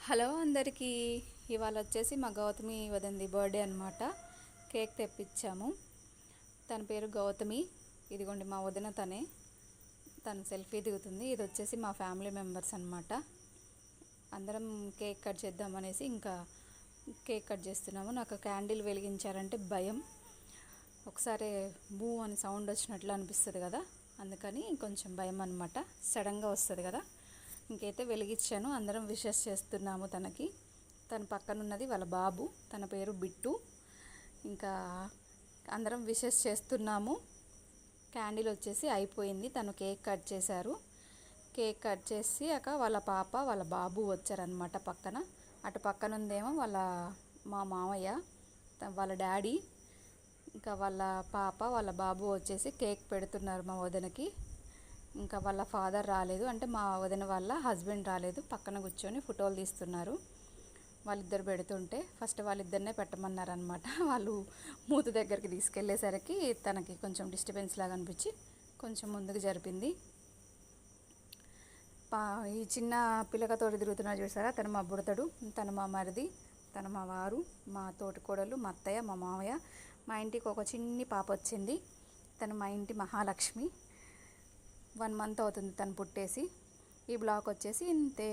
Hello అందరికీ. ఇవాళ వచ్చేసి మా గౌతమి వదంది బర్త్డే అనమాట. కేక్ తెప్పించాము. తన పేరు గౌతమి. ఇదిగోండి మా వదిన తను సెల్ఫీ దిగుతుంది. ఇది వచ్చేసి మా ఫ్యామిలీ మెంబర్స్ అనమాట. అందరం కేక్ కట్ చేద్దామనేసి ఇంకా కేక్ కట్ చేస్తున్నాము. నాకు క్యాండిల్ వెలిగించారంటే భయం. ఒకసారి బూ అని సౌండ్ వచ్చినట్లు అనిపిస్తుంది కదా, అందుకని కొంచెం భయం అనమాట. సడన్గా వస్తుంది కదా. ఇంకైతే వెలిగించాను. అందరం విషెస్ చేస్తున్నాము తనకి. తన పక్కన ఉన్నది వాళ్ళ బాబు, తన పేరు బిట్టు. ఇంకా అందరం విషెస్ చేస్తున్నాము. క్యాండిల్ వచ్చేసి అయిపోయింది. తను కేక్ కట్ చేశారు. కేక్ కట్ చేసాక వాళ్ళ పాప వాళ్ళ బాబు వచ్చారనమాట పక్కన. అటు పక్కన ఉందేమో మా మామయ్య, వాళ్ళ డాడీ, ఇంకా వాళ్ళ పాప వాళ్ళ బాబు వచ్చేసి కేక్ పెడుతున్నారు మా వదినకి. ఇంకా వాళ్ళ ఫాదర్ రాలేదు, అంటే మా వదిన వాళ్ళ హస్బెండ్ రాలేదు. పక్కన కూర్చొని ఫోటోలు తీస్తున్నారు. వాళ్ళిద్దరు పెడుతుంటే ఫస్ట్ వాళ్ళిద్దరినే పెట్టమన్నారనమాట. వాళ్ళు మూత దగ్గరికి తీసుకెళ్ళేసరికి తనకి కొంచెం డిస్టర్బెన్స్ లాగా అనిపించి కొంచెం ముందుకు జరిపింది. ఈ చిన్న పిల్లకతోటి తిరుగుతున్నారు చూసారా, తను మా బుడతడు, తను మా మరిది, తను మా వారు, మా తోటికోడలు, మా అత్తయ్య, మా మామయ్య. మా ఇంటికి ఒక చిన్ని పాప వచ్చింది. తను మా ఇంటి మహాలక్ష్మి. 1 మంత్ అవుతుంది తను పుట్టేసి. ఈ బ్లాగ్ వచ్చేసి ఇంతే.